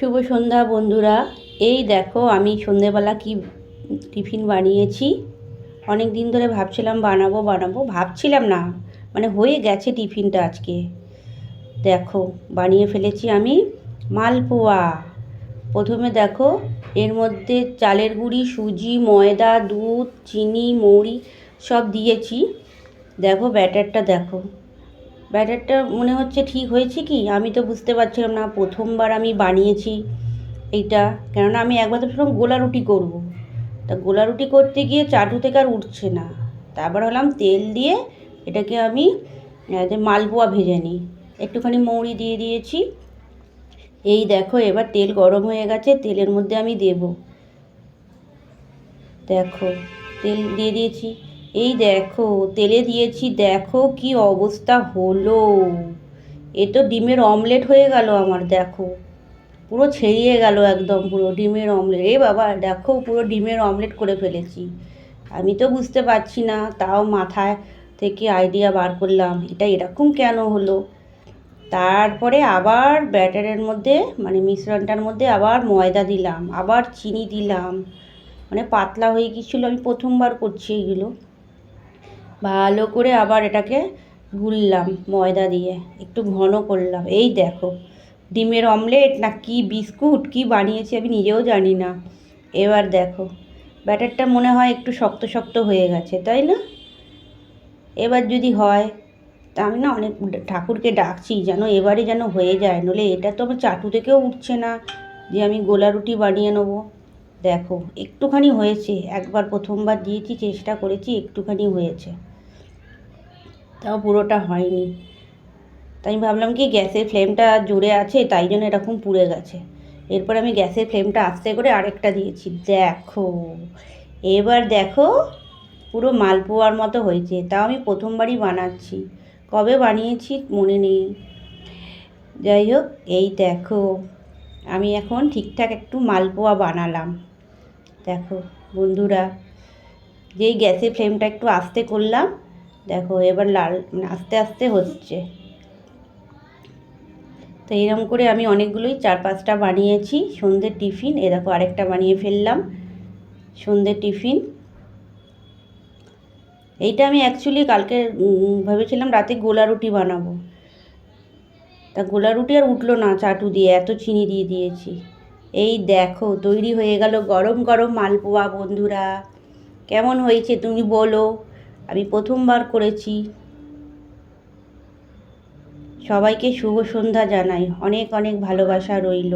শুভ সন্ধ্যা বন্ধুরা। এই দেখো আমি সন্ধেবেলা কি টিফিন বানিয়েছি। অনেক দিন ধরে ভাবছিলাম বানাবো বানাবো, ভাবছিলাম না, মানে হয়ে গেছে টিফিনটা আজকে। দেখো বানিয়ে ফেলেছি আমি মালপোয়া। প্রথমে দেখো এর মধ্যে চালের গুঁড়ি, সুজি, ময়দা, দুধ, চিনি, মৌরি সব দিয়েছি। দেখো ব্যাটারটা দেখো, ব্যাটারটা মনে হচ্ছে ঠিক হয়েছে কি, আমি তো বুঝতে পারছিলাম না, প্রথমবার আমি বানিয়েছি এইটা। কেননা আমি একবার তো ভাবছিলাম গোলা রুটি করবো, তা গোলা রুটি করতে গিয়ে চাটু থেকে আর উঠছে না। তারপর হলাম তেল দিয়ে এটাকে আমি যে মালপোয়া ভেজে নিই। একটুখানি মৌরি দিয়ে দিয়েছি। এই দেখো এবার তেল গরম হয়ে গেছে, তেলের মধ্যে আমি দেব। দেখো তেল দিয়ে দিয়েছি। এই দেখো তেলে দিয়েছি, দেখো কি অবস্থা হলো। এ তো ডিমের অমলেট হয়ে গেল আমার। দেখো পুরো ছেড়িয়ে গেল একদম, পুরো ডিমের অমলেট। এ বাবা দেখো পুরো ডিমের অমলেট করে ফেলেছি। আমি তো বুঝতে পারছি না, তাও মাথায় থেকে আইডিয়া বার করলাম এটা এরকম কেন হলো। তারপরে আবার ব্যাটারের মধ্যে, মানে মিশ্রণটার মধ্যে আবার ময়দা দিলাম, আবার চিনি দিলাম। মানে পাতলা হয়ে গিয়েছিলো, আমি প্রথমবার করছি এগুলো। ভালো করে আবার এটাকে গুললাম ময়দা দিয়ে, একটু ঘন করলাম। এই দেখো ডিমের অমলেট না কি বিস্কুট কি বানিয়েছি আমি নিজেও জানি না। এবার দেখো ব্যাটারটা মনে হয় একটু শক্ত শক্ত হয়ে গেছে, তাই না? এবার যদি হয়, তা আমি না অনেক ঠাকুরকে ডাকছি যেন এবারে যেন হয়ে যায়, নইলে এটা তো আমার চাটু থেকেও উঠছে না যে আমি গোলা রুটি বানিয়ে নেবো। দেখো একটুখানি হয়েছে, একবার প্রথমবার দিয়েছি, চেষ্টা করেছি, একটুখানি হয়েছে, তাও পুরোটা হয়নি। তাই আমি ভাবলাম কি গ্যাসের ফ্লেমটা জোরে আছে, তাই জন্য এরকম পুড়ে গেছে। এরপর আমি গ্যাসের ফ্লেমটা আস্তে করে আরেকটা দিয়েছি। দেখো এবার দেখো পুরো মালপোয়ার মতো হয়েছে। তাও আমি প্রথমবারই বানাচ্ছি, কবে বানিয়েছি মনে নেই। যাই হোক এই দেখো আমি এখন ঠিকঠাক একটু মালপোয়া বানালাম। দেখো বন্ধুরা, যেই গ্যাসের ফ্লেমটা একটু আস্তে করলাম, দেখো এবার লাল আস্তে আস্তে হচ্ছে। তো এরকম করে আমি অনেকগুলোই 4-5টা বানিয়েছি সন্ধ্যের টিফিন। এ দেখো আরেকটা বানিয়ে ফেললাম সন্ধ্যের টিফিন। এইটা আমি অ্যাকচুয়ালি কালকে ভেবেছিলাম রাতে গোলা রুটি বানাবো, তা গোলা রুটি আর উঠলো না চাটু দিয়ে, এত চিনি দিয়ে দিয়েছি। এই দেখো তৈরি হয়ে গেল গরম গরম মালপোয়া। বন্ধুরা কেমন হয়েছে তুমি বলো, আমি প্রথমবার করেছি। সবাইকে শুভ সন্ধ্যা জানাই, অনেক অনেক ভালোবাসা রইল।